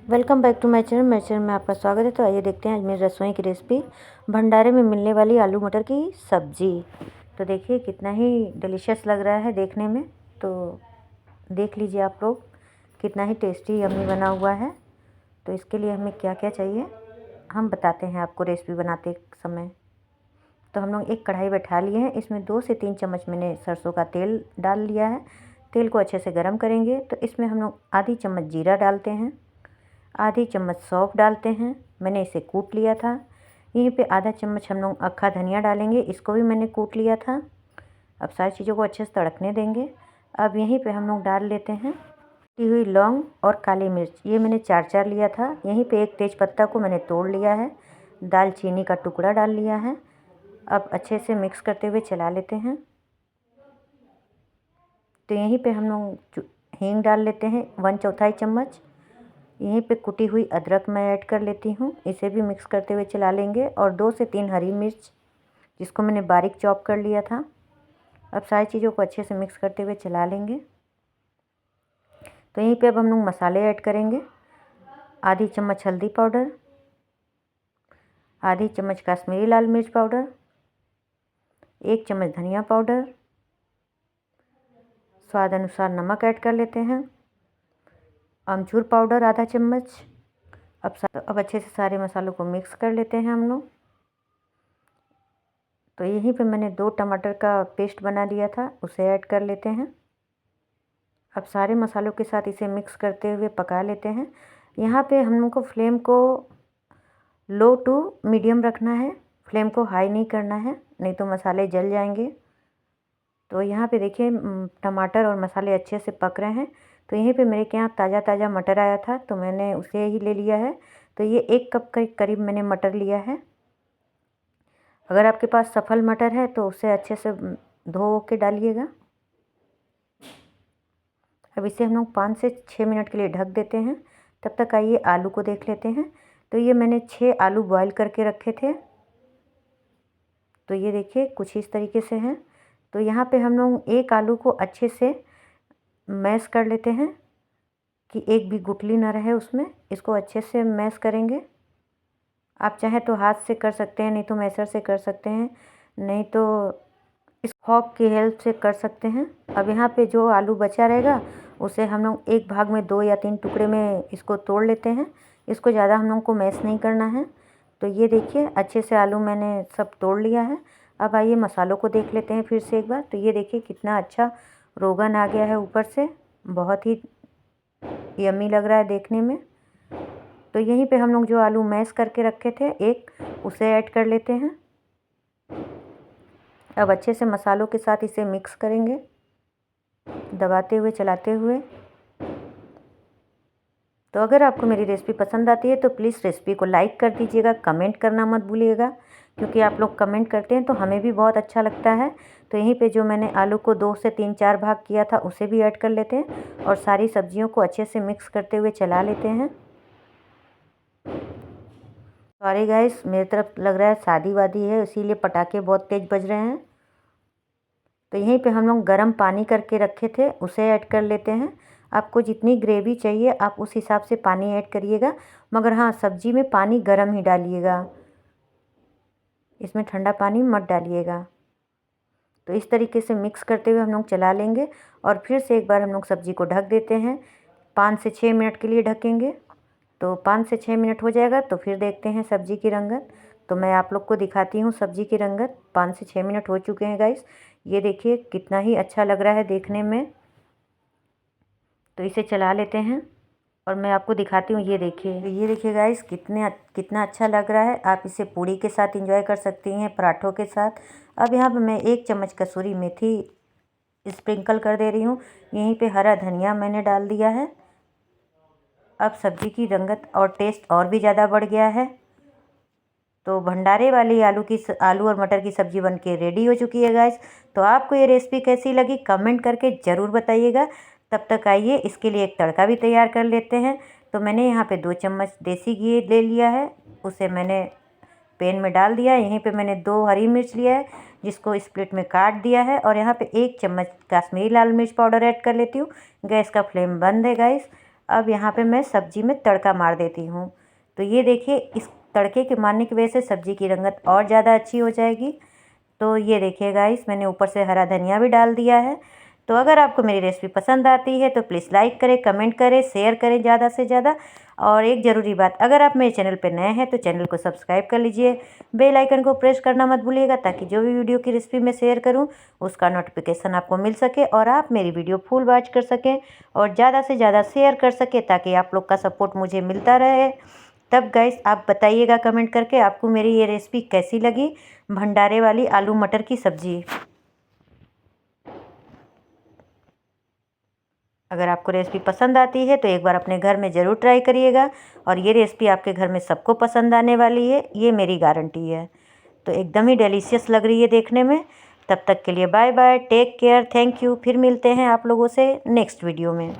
Welcome back to my channel. मेरे channel में आपका स्वागत है। तो आइए देखते हैं आज मेरी रसोई की रेसिपी, भंडारे में मिलने वाली आलू मटर की सब्जी। तो देखिए कितना ही डिलीशियस लग रहा है देखने में। तो देख लीजिए आप लोग कितना ही टेस्टी यम्मी बना हुआ है। तो इसके लिए हमें क्या क्या चाहिए हम बताते हैं आपको रेसिपी बनाते समय। तो हम लोग एक कढ़ाई बैठा लिए हैं, इसमें 2 से 3 चम्मच मैंने सरसों का तेल डाल लिया है। तेल को अच्छे से गर्म करेंगे। तो इसमें हम लोग आधी चम्मच जीरा डालते हैं, आधी चम्मच सौंफ डालते हैं, मैंने इसे कूट लिया था। यहीं पे आधा चम्मच हम लोग अक्खा धनिया डालेंगे, इसको भी मैंने कूट लिया था। अब सारी चीज़ों को अच्छे से तड़कने देंगे। अब यहीं पे हम लोग डाल लेते हैं कटी हुई लौंग और काली मिर्च, ये मैंने 4 लिया था। यहीं पे एक तेज पत्ता को मैंने तोड़ लिया है, दालचीनी का टुकड़ा डाल लिया है। अब अच्छे से मिक्स करते हुए चला लेते हैं। तो यहीं पे हम लोग हींग डाल लेते हैं 1/4 चम्मच। यहीं पे कुटी हुई अदरक मैं ऐड कर लेती हूँ, इसे भी मिक्स करते हुए चला लेंगे। और 2 से 3 हरी मिर्च जिसको मैंने बारीक चॉप कर लिया था। अब सारी चीज़ों को अच्छे से मिक्स करते हुए चला लेंगे। तो यहीं पे अब हम लोग मसाले ऐड करेंगे। आधी चम्मच हल्दी पाउडर, आधी चम्मच कश्मीरी लाल मिर्च पाउडर, 1 चम्मच धनिया पाउडर, स्वाद अनुसार नमक ऐड कर लेते हैं, अमचूर पाउडर आधा चम्मच। अब अच्छे से सारे मसालों को मिक्स कर लेते हैं हम लोग। तो यहीं पे मैंने 2 टमाटर का पेस्ट बना लिया था, उसे ऐड कर लेते हैं। अब सारे मसालों के साथ इसे मिक्स करते हुए पका लेते हैं। यहाँ पे हम लोग को फ्लेम को लो टू मीडियम रखना है, फ्लेम को हाई नहीं करना है, नहीं तो मसाले जल जाएंगे। तो यहाँ पे देखिए टमाटर और मसाले अच्छे से पक रहे हैं। तो यहीं पे मेरे के यहाँ ताज़ा ताज़ा मटर आया था, तो मैंने उसे ही ले लिया है। तो ये 1 कप के करीब मैंने मटर लिया है। अगर आपके पास सफल मटर है तो उसे अच्छे से धो के डालिएगा। अब इसे हम लोग 5 से 6 मिनट के लिए ढक देते हैं। तब तक आइए आलू को देख लेते हैं। तो ये मैंने 6 आलू बॉईल करके रखे थे। तो ये देखिए कुछ इस तरीके से हैं। तो यहाँ पे हम लोग एक आलू को अच्छे से मैश कर लेते हैं कि एक भी गुठली ना रहे उसमें। इसको अच्छे से मैश करेंगे। आप चाहे तो हाथ से कर सकते हैं, नहीं तो मैशर से कर सकते हैं, नहीं तो इस फॉक की हेल्प से कर सकते हैं। अब यहाँ पे जो आलू बचा रहेगा उसे हम लोग एक भाग में 2 या 3 टुकड़े में इसको तोड़ लेते हैं। इसको ज़्यादा हम लोग को मैश नहीं करना है। तो ये देखिए अच्छे से आलू मैंने सब तोड़ लिया है। अब आइए मसालों को देख लेते हैं फिर से एक बार। तो ये देखिए कितना अच्छा रोगन आ गया है ऊपर से, बहुत ही यम्मी लग रहा है देखने में। तो यहीं पे हम लोग जो आलू मैश करके रखे थे उसे ऐड कर लेते हैं। अब अच्छे से मसालों के साथ इसे मिक्स करेंगे, दबाते हुए चलाते हुए। तो अगर आपको मेरी रेसिपी पसंद आती है तो प्लीज़ रेसिपी को लाइक कर दीजिएगा, कमेंट करना मत भूलिएगा, क्योंकि आप लोग कमेंट करते हैं तो हमें भी बहुत अच्छा लगता है। तो यहीं पे जो मैंने आलू को 2 से 3-4 भाग किया था उसे भी ऐड कर लेते हैं और सारी सब्जियों को अच्छे से मिक्स करते हुए चला लेते हैं। सॉरी गाइस, मेरी तरफ लग रहा है शादी वादी है, इसीलिए पटाखे बहुत तेज़ बज रहे हैं। तो यहीं पे हम लोग गर्म पानी करके रखे थे उसे ऐड कर लेते हैं। आपको जितनी ग्रेवी चाहिए आप उस हिसाब से पानी ऐड करिएगा, मगर हाँ सब्जी में पानी गर्म ही डालिएगा, इसमें ठंडा पानी मत डालिएगा। तो इस तरीके से मिक्स करते हुए हम लोग चला लेंगे और फिर से एक बार हम लोग सब्जी को ढक देते हैं। 5 से 6 मिनट के लिए ढकेंगे। तो 5 से 6 मिनट हो जाएगा तो फिर देखते हैं सब्जी की रंगत। तो मैं आप लोग को दिखाती हूँ सब्जी की रंगत। 5 से 6 मिनट हो चुके हैं गाइस। ये देखिए कितना ही अच्छा लग रहा है देखने में। तो इसे चला लेते हैं और मैं आपको दिखाती हूँ। ये देखिए गाइस कितना अच्छा लग रहा है। आप इसे पूड़ी के साथ एंजॉय कर सकती हैं, पराठों के साथ। अब यहाँ पर मैं 1 चम्मच कसूरी मेथी स्प्रिंकल कर दे रही हूँ। यहीं पे हरा धनिया मैंने डाल दिया है। अब सब्जी की रंगत और टेस्ट और भी ज़्यादा बढ़ गया है। तो भंडारे वाली आलू और मटर की सब्ज़ी बनके रेडी हो चुकी है गाइस। तो आपको ये रेसिपी कैसी लगी कमेंट करके ज़रूर बताइएगा। तब तक आइए इसके लिए एक तड़का भी तैयार कर लेते हैं। तो मैंने यहाँ पे 2 चम्मच देसी घी ले लिया है, उसे मैंने पैन में डाल दिया है। यहीं पे मैंने 2 हरी मिर्च लिया है जिसको स्प्लिट में काट दिया है और यहाँ पे 1 चम्मच कश्मीरी लाल मिर्च पाउडर ऐड कर लेती हूँ। गैस का फ्लेम बंद है गाइस। अब यहाँ पे मैं सब्ज़ी में तड़का मार देती हूँ। तो ये देखिए, इस तड़के के मारने की वजह से सब्ज़ी की रंगत और ज़्यादा अच्छी हो जाएगी। तो ये देखिए गाइस, मैंने ऊपर से हरा धनिया भी डाल दिया है। तो अगर आपको मेरी रेसिपी पसंद आती है तो प्लीज़ लाइक करें, कमेंट करें, शेयर करें ज़्यादा से ज़्यादा। और एक ज़रूरी बात, अगर आप मेरे चैनल पर नए हैं तो चैनल को सब्सक्राइब कर लीजिए, बेल आइकन को प्रेस करना मत भूलिएगा, ताकि जो भी वीडियो की रेसिपी मैं शेयर करूं उसका नोटिफिकेशन आपको मिल सके और आप मेरी वीडियो फुल वॉच कर सकें और ज़्यादा से ज़्यादा शेयर कर सकें, ताकि आप लोग का सपोर्ट मुझे मिलता रहे। तब गाइस आप बताइएगा कमेंट करके आपको मेरी ये रेसिपी कैसी लगी, भंडारे वाली आलू मटर की सब्ज़ी। अगर आपको रेसिपी पसंद आती है तो एक बार अपने घर में ज़रूर ट्राई करिएगा, और ये रेसिपी आपके घर में सबको पसंद आने वाली है, ये मेरी गारंटी है। तो एकदम ही डिलीशियस लग रही है देखने में। तब तक के लिए bye bye, take care, thank you. फिर मिलते हैं आप लोगों से नेक्स्ट वीडियो में।